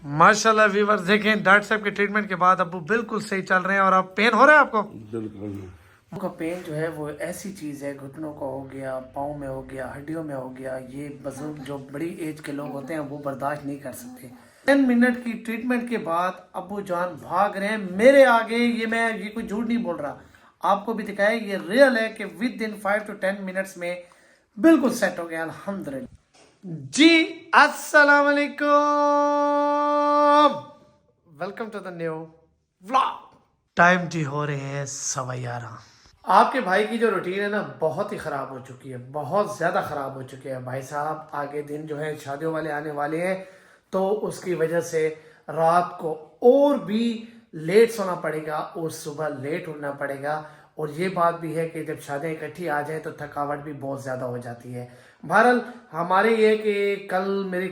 माशाल्लाह व्यूअर्स देखें डॉक्टर साहब के ट्रीटमेंट के बाद अब्बू बिल्कुल सही चल रहे हैं। और अब पेन हो रहा है आपको? बिल्कुल। का पेन जो है वो ऐसी चीज़ है, घुटनों का हो गया, पाँव में हो गया, हड्डियों में हो गया, ये बुजुर्ग जो बड़ी एज के लोग होते हैं वो बर्दाश्त नहीं कर सकते। 10 मिनट की ट्रीटमेंट के बाद अब्बू जान भाग रहे हैं मेरे आगे। ये कोई झूठ नहीं बोल रहा, आपको भी दिखाया, ये रियल है कि विद इन 5 to 10 मिनट्स में बिल्कुल सेट हो गया अल्हम्दुलिल्लाह। जी अस्सलाम वालेकुम, welcome to the new vlog. Time जी हो रहे हैं 11:15। आपके भाई की जो रूटीन है ना बहुत ही ख़राब हो चुकी है, बहुत ज़्यादा ख़राब हो चुकी है भाई साहब। आगे दिन जो है शादियों वाले आने वाले हैं, तो उसकी वजह से रात को और भी लेट सोना पड़ेगा और सुबह लेट उठना पड़ेगा। और ये बात भी है कि जब शादियाँ इकट्ठी आ जाए तो थकावट भी बहुत ज़्यादा हो जाती है। बहरहाल हमारे ये कि कल मेरे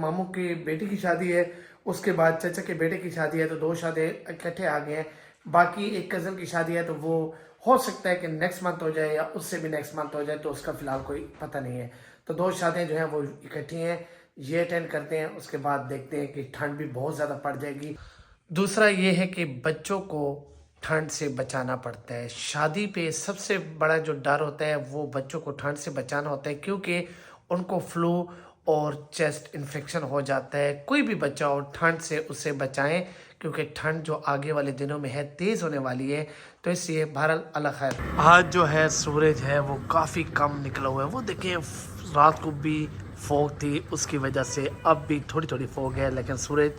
मामू की बेटी की शादी है, उसके बाद चाचा के बेटे की शादी है, तो 2 शादी इकट्ठे आ गए हैं। बाकी एक कज़न की शादी है, तो वो हो सकता है कि नेक्स्ट मंथ हो जाए या उससे भी नेक्स्ट मंथ हो जाए, तो उसका फ़िलहाल कोई पता नहीं है। तो 2 शादियाँ जो हैं वो इकट्ठी हैं, ये अटेंड करते हैं, उसके बाद देखते हैं कि ठंड भी बहुत ज़्यादा पड़ जाएगी। दूसरा ये है कि बच्चों को ठंड से बचाना पड़ता है। शादी पे सबसे बड़ा जो डर होता है वो बच्चों को ठंड से बचाना होता है, क्योंकि उनको फ्लू और चेस्ट इन्फेक्शन हो जाता है। कोई भी बच्चा हो ठंड से उसे बचाएं, क्योंकि ठंड जो आगे वाले दिनों में है तेज़ होने वाली है। तो इसलिए बहरहाल अल्लाह खैर। आज जो है सूरज है वो काफ़ी कम निकला हुआ है, वो देखिए रात को भी फॉग थी, उसकी वजह से अब भी थोड़ी थोड़ी फॉग है, लेकिन सूरज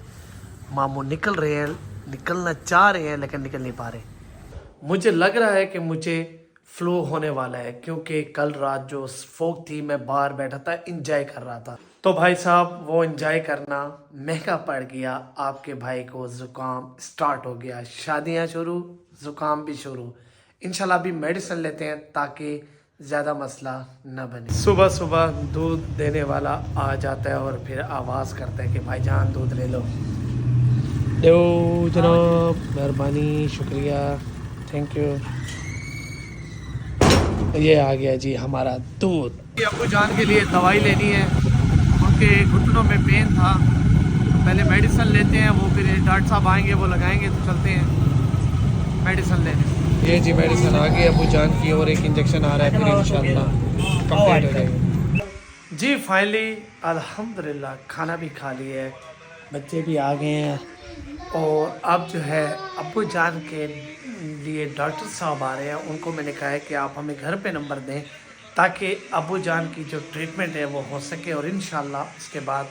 मामू निकल रहे हैं, निकलना चाह रहे हैं लेकिन निकल नहीं पा रहे। मुझे लग रहा है कि मुझे फ्लू होने वाला है, क्योंकि कल रात जो फोक थी मैं बाहर बैठा था इंजॉय कर रहा था। तो भाई साहब वो इंजॉय करना महंगा पड़ गया। आपके भाई को ज़ुकाम स्टार्ट हो गया, शादियां शुरू, ज़ुकाम भी शुरू। इंशाल्लाह अभी मेडिसिन लेते हैं ताकि ज़्यादा मसला न बने। सुबह सुबह दूध देने वाला आ जाता है और फिर आवाज़ करता है कि भाईजान दूध ले लो। दो जनाब, मेहरबानी, शुक्रिया, थैंक यू। ये आ गया जी हमारा दूध। अब्बू जान के लिए दवाई लेनी है, उनके घुटनों में पेन था, तो पहले मेडिसिन लेते हैं, वो फिर डॉक्टर साहब आएंगे वो लगाएंगे, तो चलते हैं मेडिसिन लेने। ये जी मेडिसिन आ गई अब्बू जान की, और एक इंजेक्शन आ रहा है, फिर इंशाल्लाह कंप्लीट हो जाएगा। जी फाइनली अल्हम्दुलिल्लाह खाना भी खा लिया है, बच्चे भी आ गए हैं, और अब जो है अब्बू जान के लिए डॉक्टर साहब आ रहे हैं। उनको मैंने कहा है कि आप हमें घर पे नंबर दें ताकि अब्बू जान की जो ट्रीटमेंट है वो हो सके, और इंशाल्लाह उसके बाद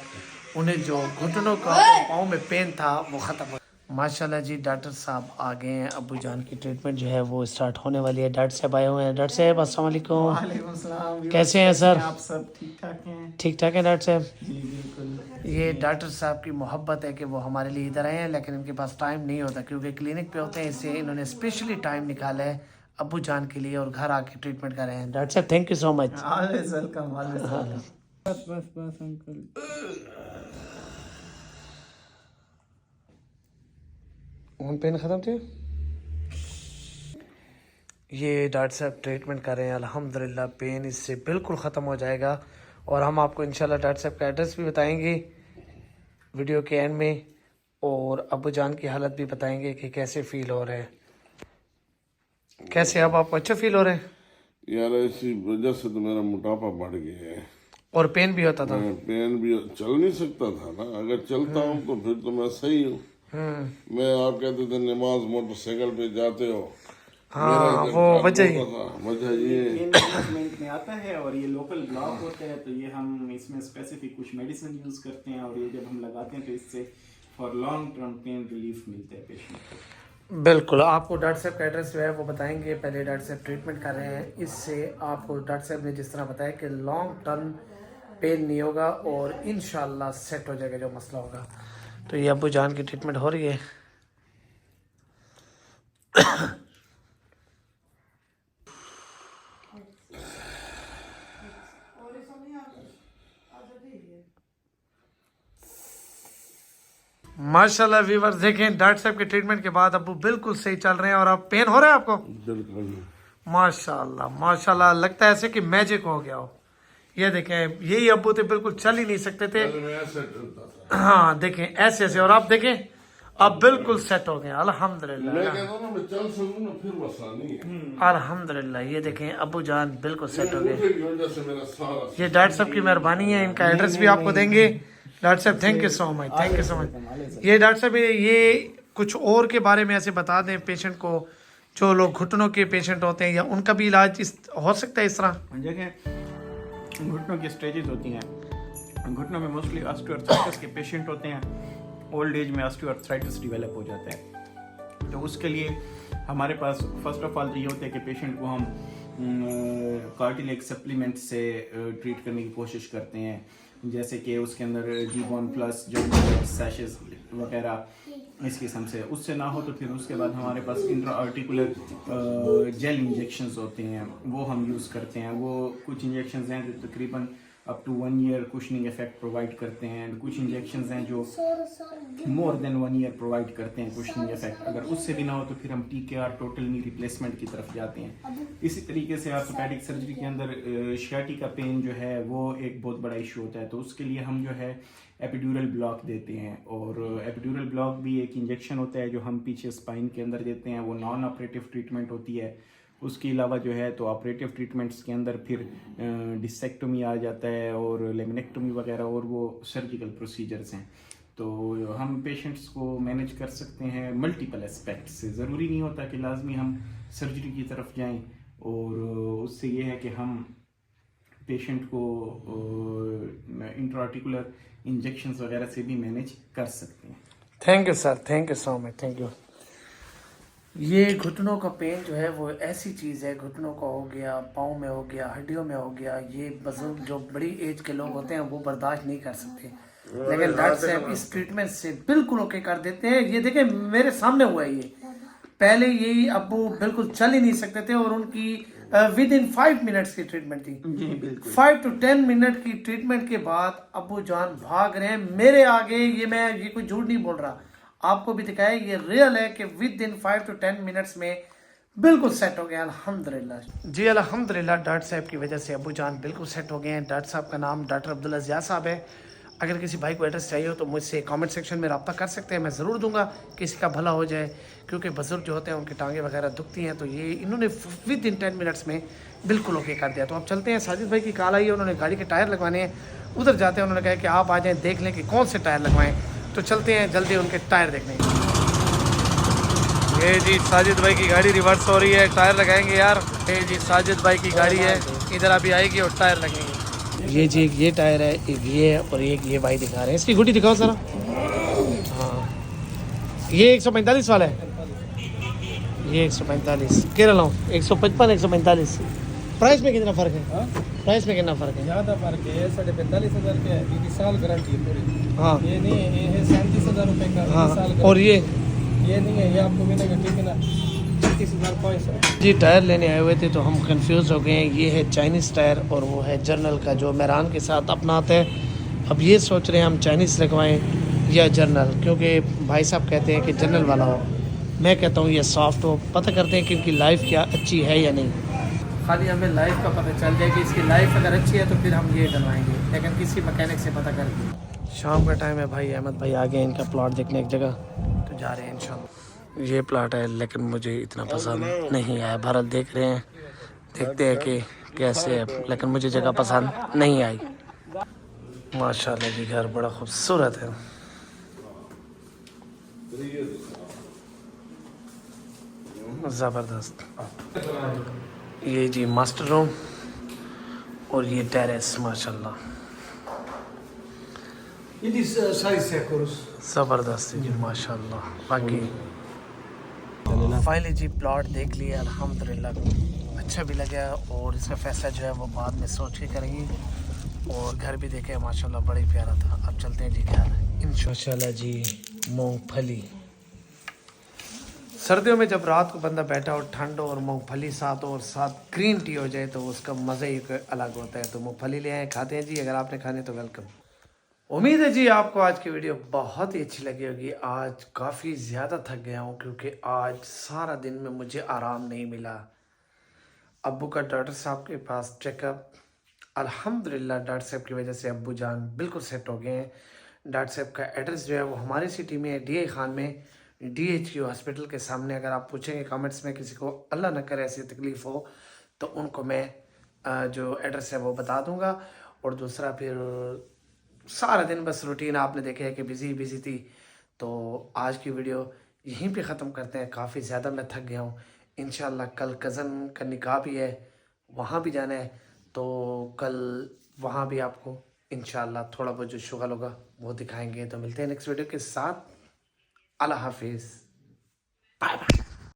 उन्हें जो घुटनों का पाँव में पेन था वो ख़त्म हो। माशाल्लाह जी डॉक्टर साहब आ गए हैं, अब्बू जान की ट्रीटमेंट जो है वो स्टार्ट होने वाली है। डॉक्टर साहब आए हुए हैं। डॉक्टर साहब अस्सलाम वालेकुम। वालेकुम सलाम। कैसे हैं सर? आप सब ठीक ठाक हैं? ठीक ठाक है डॉक्टर साहब? जी बिल्कुल। ये डॉक्टर साहब की मोहब्बत है कि वो हमारे लिए इधर आए हैं, लेकिन इनके पास टाइम नहीं होता क्योंकि क्लिनिक पे होते हैं, इससे इन्होंने स्पेशली टाइम निकाला है अब्बू जान के लिए और घर आके ट्रीटमेंट कर रहे हैं। डॉक्टर साहब thank you so much. Always welcome, always welcome. बस बस बस अंकल। पेन ख़त्म थे। ये डॉक्टर साहब ट्रीटमेंट कर रहे हैं, अल्हम्दुलिल्लाह पेन इससे बिल्कुल ख़त्म हो जाएगा। और हम आपको इंशाल्लाह डॉक्टर साहब का एड्रेस भी बताएंगे वीडियो के एंड में, और अब्बू जान की हालत भी बताएंगे कि कैसे फील हो रहे हैं। कैसे अब आपको अच्छा फील हो रहे हैं? यार इसी वजह से तो मेरा मोटापा बढ़ गया है, और पेन भी होता था? पेन भी, चल नहीं सकता था ना। अगर चलता हूँ तो फिर तो मैं सही हूँ। मैं, आप कहते थे नमाज मोटरसाइकिल पे जाते हो, हाँ वो वजह ही वजह ये मैनेजमेंट में आता है, और ये लोकल ब्लॉक होता है, तो ये हम इसमें स्पेसिफिक कुछ मेडिसिन यूज करते हैं, और ये जब हम लगाते हैं तो इससे for long term pain relief मिलता है पेशेंट को। बिल्कुल। आपको डॉक्टर साहब का एड्रेस जो है वो बताएंगे। पहले डॉक्टर साहब ट्रीटमेंट कर रहे हैं, इससे आपको डॉक्टर साहब ने जिस तरह बताया कि लॉन्ग टर्म पेन नहीं होगा और इंशाल्लाह सेट हो जाएगा जो मसला होगा। तो ये अब्बू जान की ट्रीटमेंट हो रही है। माशाल्लाह व्यूअर्स देखें डॉक्टर साहब के ट्रीटमेंट के बाद अब्बू बिल्कुल सही चल रहे हैं। और अब पेन हो रहा है आपको? बिल्कुल। माशाल्लाह माशाल्लाह, लगता है ऐसे कि मैजिक हो गया हो। ये देखें, यही अब्बू थे, बिल्कुल चल ही नहीं सकते थे। पहले मैं ऐसे चलता था। हाँ देखें, ऐसे ऐसे, और आप देखें अब बिल्कुल सेट हो गए अल्हम्दुलिल्लाह। मैं कहता हूँ ना मैं चल सकूँ ना फिर आसानी है। अल्हम्दुलिल्लाह, ये देखें अब्बू जान बिल्कुल सेट हो गए। अंगूठे की वजह से मेरा सारा ये डॉक्टर साहब की मेहरबानी है, इनका एड्रेस भी आपको देंगे। डॉक्टर साहब thank you so much, thank you so much. ये डॉक्टर साहब ये कुछ और के बारे में ऐसे बता दें पेशेंट को, जो लोग घुटनों के पेशेंट होते हैं, या उनका भी इलाज हो सकता है इस तरह। जगह घुटनों की स्टेजेस होती हैं। घुटनों में मोस्टली ऑस्टियोआर्थराइटिस के पेशेंट होते हैं। ओल्ड एज में ऑस्टियोआर्थराइटिस डेवलप हो जाता है, तो उसके लिए हमारे पास फर्स्ट ऑफ ऑल तो ये होता है कि पेशेंट को हम कार्टिलेज सप्लीमेंट से ट्रीट करने की कोशिश करते हैं, जैसे कि उसके अंदर जीबॉन प्लस जो सैशेस वगैरह इस किस्म से। उससे ना हो तो फिर उसके बाद हमारे पास इंट्रा आर्टिकुलर जेल इंजेक्शंस होते हैं, वो हम यूज़ करते हैं। वो कुछ इंजेक्शंस हैं जो तकरीबन up to 1 year cushioning effect provide करते हैं, एंड कुछ इंजेक्शंस हैं जो मोर देन 1 ईयर प्रोवाइड करते हैं कुशनिंग इफेक्ट। अगर उससे भी ना हो तो फिर हम TKR टोटल नी रिप्लेसमेंट की तरफ जाते हैं। इसी तरीके से ऑर्थोपेडिक सर्जरी के अंदर sciatica पेन जो है वो एक बहुत बड़ा इशू होता है, तो उसके लिए हम जो है एपिड्यूरल ब्लॉक देते हैं। और एपिड्यूरल ब्लॉक भी एक इंजेक्शन होता है जो हम पीछे स्पाइन के अंदर देते हैं। वो नॉन ऑपरेटिव ट्रीटमेंट होती है। उसके अलावा जो है तो ऑपरेटिव ट्रीटमेंट्स के अंदर फिर डिसेक्टोमी आ जाता है और लेमिनेक्टोमी वगैरह, और वो सर्जिकल प्रोसीजर्स हैं। तो हम पेशेंट्स को मैनेज कर सकते हैं मल्टीपल एस्पेक्ट से। ज़रूरी नहीं होता कि लाजमी हम सर्जरी की तरफ जाएं, और उससे ये है कि हम पेशेंट को इंट्राआर्टिकुलर इंजेक्शंस वगैरह से भी मैनेज कर सकते हैं। Thank you sir, thank you so much, thank you. ये घुटनों का पेन जो है वो ऐसी चीज़ है, घुटनों का हो गया, पाँव में हो गया, हड्डियों में हो गया, ये बुजुर्ग जो बड़ी एज के लोग होते हैं वो बर्दाश्त नहीं कर सकते, लेकिन डॉक्टर साहब इस ट्रीटमेंट से बिल्कुल ओके कर देते हैं। ये देखें मेरे सामने हुआ है, ये पहले यही अब्बू बिल्कुल चल ही नहीं सकते थे, और उनकी विद इन 5 मिनट्स की ट्रीटमेंट थी। जी बिल्कुल। 5 to 10 मिनट की ट्रीटमेंट के बाद अब्बू जान भाग रहे हैं मेरे आगे। ये कोई झूठ नहीं बोल रहा, आपको भी दिखाया, ये रियल है कि विद इन 5 to 10 मिनट्स में बिल्कुल सेट हो गया अल्हम्दुलिल्लाह। जी अल्हम्दुलिल्लाह, डॉक्टर साहब की वजह से अब्बू जान बिल्कुल सेट हो गए हैं। डॉक्टर साहब का नाम डॉक्टर अब्दुल्ला ज़िया साहब है। अगर किसी भाई को एड्रेस चाहिए हो तो मुझसे कमेंट सेक्शन में रब्ता कर सकते हैं, मैं ज़रूर दूंगा, किसी का भला हो जाए। क्योंकि बुजुर्ग जो होते हैं उनकी टांगें वगैरह दुखती हैं, तो ये इन्होंने विद इन 10 मिनट्स में बिल्कुल ओके कर दिया। तो अब चलते हैं, साजिद भाई की कॉल आई है, उन्होंने गाड़ी के टायर लगवाने हैं, उधर जाते हैं। उन्होंने कहा कि आप आ जाएँ देख लें कि कौन से टायर लगवाएँ, तो चलते हैं जल्दी उनके टायर देखने। ये जी साजिद भाई की गाड़ी रिवर्स हो रही है, टायर लगाएंगे यार। ये जी साजिद भाई की गाड़ी है, इधर अभी आएगी और टायर लगेंगे। ये जी एक ये टायर है, एक ये है, और एक ये भाई दिखा रहे हैं। इसकी गुटी दिखाओ जरा। हाँ, ये 145 वाला है, ये 145 कह रहा हूँ, 155 145। प्राइस में कितना फ़र्क है? प्राइस में कितना फ़र्क है? ज़्यादा फर्क है, 45,500 का है, ये साल गारंटी है पूरी। हाँ ये नहीं है, ये है 37,000 रुपये का, हाँ, साल और ये नहीं है, ये आपको मिलेगा ठीक है ना 36,500। जी टायर लेने आए हुए थे तो हम कंफ्यूज हो गए हैं। ये है चाइनीज़ टायर और वो है जर्नल का जो मेहरान के साथ अपना आता है। अब ये सोच रहे हैं हम चाइनीज़ लगवाएं या जर्नल, क्योंकि भाई साहब कहते हैं कि जर्नल वाला हो, मैं कहता हूँ ये सॉफ्ट हो। पता करते हैं कि इनकी लाइफ क्या अच्छी है या नहीं। खाली हमें लाइफ का पता चल जाए कि इसकी लाइफ अगर अच्छी है तो फिर हम ये डलवाएंगे, लेकिन किसी मैकेनिक से पता करके। शाम का टाइम है भाई, अहमद भाई आ गए इनका प्लॉट देखने एक जगह, तो जा रहे हैं इंशाल्लाह। ये प्लाट है लेकिन मुझे इतना पसंद नहीं आया। भारत देख रहे हैं, देखते हैं कि कैसे है, लेकिन मुझे जगह पसंद नहीं आई। माशाल्लाह जी घर बड़ा खूबसूरत है। ज़बरदस्त। ये जी मास्टर रूम और ये टेरेस माशाल्लाह ज़बरदस्त है जी माशाल्लाह। बाकी फाइनली जी प्लॉट देख लिया अल्हम्दुलिल्लाह, अच्छा भी लगा, और इसका फैसला जो है वो बाद में सोच के करेंगे। और घर भी देखे माशाल्लाह बड़ा ही प्यारा था। अब चलते हैं जी घर इंशाल्लाह जी। मूंगफली सर्दियों में जब रात को बंदा बैठा और ठंड और मूंगफली साथ हो और साथ ग्रीन टी हो जाए तो उसका मज़ा ही अलग होता है। तो मूंगफली ले आए, खाते हैं जी, अगर आपने खाने तो वेलकम। उम्मीद है जी आपको आज की वीडियो बहुत ही अच्छी लगी होगी। आज काफ़ी ज़्यादा थक गया हूँ क्योंकि आज सारा दिन में मुझे आराम नहीं मिला। अब्बू का डॉक्टर साहब के पास चेकअप, अल्हम्दुलिल्लाह डॉक्टर साहब की वजह से अब्बू जान बिल्कुल सेट हो गए हैं। डॉक्टर साहब का एड्रेस जो है वो हमारी सिटी में है, DI खान में, DHQ हॉस्पिटल के सामने। अगर आप पूछेंगे कमेंट्स में किसी को अल्लाह न करे ऐसी तकलीफ़ हो तो उनको मैं जो एड्रेस है वो बता दूंगा। और दूसरा फिर सारा दिन बस रूटीन आपने देखा है कि बिज़ी थी, तो आज की वीडियो यहीं पे ख़त्म करते हैं। काफ़ी ज़्यादा मैं थक गया हूँ। इंशाल्लाह कल कज़न का निकाह भी है, वहाँ भी जाना है, तो कल वहाँ भी आपको इंशाल्लाह थोड़ा बहुत जो शुगल होगा वो दिखाएंगे। तो मिलते हैं नेक्स्ट वीडियो के साथ। अल्लाह हाफिज़, बाय बाय।